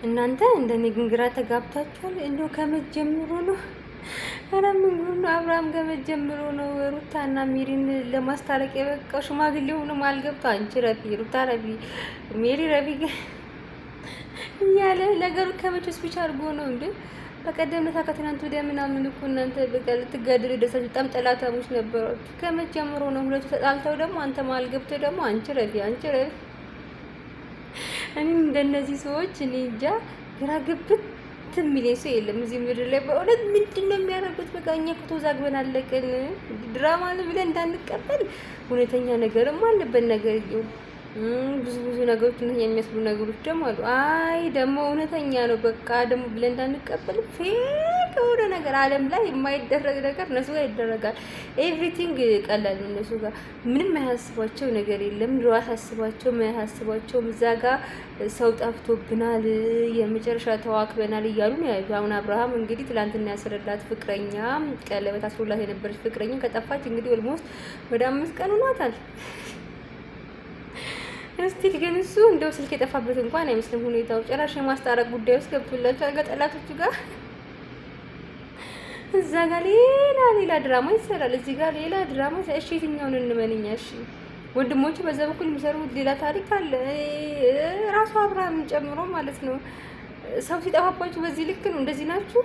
እናንተ እንደኔ ግን ግራ ተጋብታችኋል። እንደው ከመጀመሩ ነው። ኧረ ምን ጉድ ነው! አብርሃም ከመጀመሩ ነው ሩታና ሜሪን ለማስታረቅ የበቃው። ሽማግሌ ሆኖ ማልገብቶ አንቺ ረፊ ሩታ ረፊ ሜሪ ረፊ እያለ ነገሩ ከመቼስ ብቻ አድርጎ ነው እንዴ? በቀደም ዕለት ከትናንት ወዲያ ምናምን እኮ እናንተ በቃ ልትጋደሉ ደሳችሁ በጣም ጠላታሞች ነበራችሁ። ከመጀመሩ ነው ሁለቱ ተጣልተው ደግሞ አንተ ማልገብቶ ደግሞ አንቺ ረፊ እኔ እንደነዚህ ሰዎች እኔ እንጃ ግራ ግብት የሚለኝ ሰው የለም እዚህ ምድር ላይ በእውነት። ምንድን ነው የሚያደርጉት? በቃ እኛ እኮ ተወዛግበን አለቅን። ድራማ ነው ብለን እንዳንቀበል እውነተኛ ነገርም አለበት ነገር ብዙ ነገሮች እውነተኛ የሚመስሉ ነገሮች ደግሞ አሉ። አይ ደግሞ እውነተኛ ነው በቃ ደግሞ ብለን እንዳንቀበል ፌክ የሆነ ነገር ዓለም ላይ የማይደረግ ነገር እነሱ ጋር ይደረጋል። ኤቭሪቲንግ ቀላል ነው እነሱ ጋር። ምንም አያስባቸው ነገር የለም። ድሮ አያስባቸውም አያስባቸውም። እዛ ጋር ሰው ጠፍቶብናል፣ የመጨረሻ ተዋክበናል እያሉ ነው ያሉት። አሁን አብርሃም እንግዲህ ትላንትና ያስረዳት ፍቅረኛ ቀለበት አስሮላት የነበረች ፍቅረኛ ከጠፋች እንግዲህ ኦልሞስት ወደ 5 ቀን ሆኗታል። እስቲ ግን እሱ እንደው ስልክ የጠፋበት እንኳን አይመስልም ሁኔታው። ጭራሽ የማስታረቅ ጉዳይ ውስጥ ገብቶላቸዋል ከጠላቶቹ ጋር። እዛ ጋር ሌላ ድራማ ይሰራል፣ እዚህ ጋር ሌላ ድራማ። እሺ የትኛውን እንመንኛ? እሺ ወንድሞቹ በዛ በኩል የሚሰሩት ሌላ ታሪክ አለ፣ ራሱ አብርሃምን ጨምሮ ማለት ነው። ሰው ሲጠፋባችሁ በዚህ ልክ ነው? እንደዚህ ናችሁ?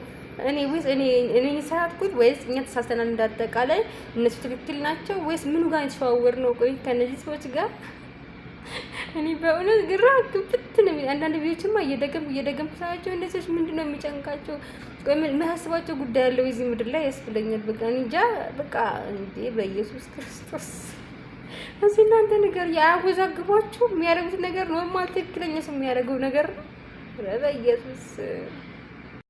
እኔ ሳትኩት ወይስ እኛ ተሳስተናል? እንዳጠቃላይ እነሱ ትክክል ናቸው ወይስ ምኑ ጋር የተሸዋወር ነው? ቆይ ከነዚህ ሰዎች ጋር እኔ በእውነት ግራ ግብት ነው የሚል። አንዳንድ ቪዲዮችማ እየደገምኩ ሳያቸው እንደዚህ ምንድነው የሚጨንቃቸው? ቆይ የሚያስባቸው ጉዳይ ያለው እዚህ ምድር ላይ ያስብለኛል። በቃ እንጃ በቃ እንዴ በኢየሱስ ክርስቶስ እዚህ እናንተ ነገር ያወዛግቧችሁ የሚያደርጉት ነገር ኖርማል ትክክለኛ ሰው የሚያደርገው ነገር ነው። በኢየሱስ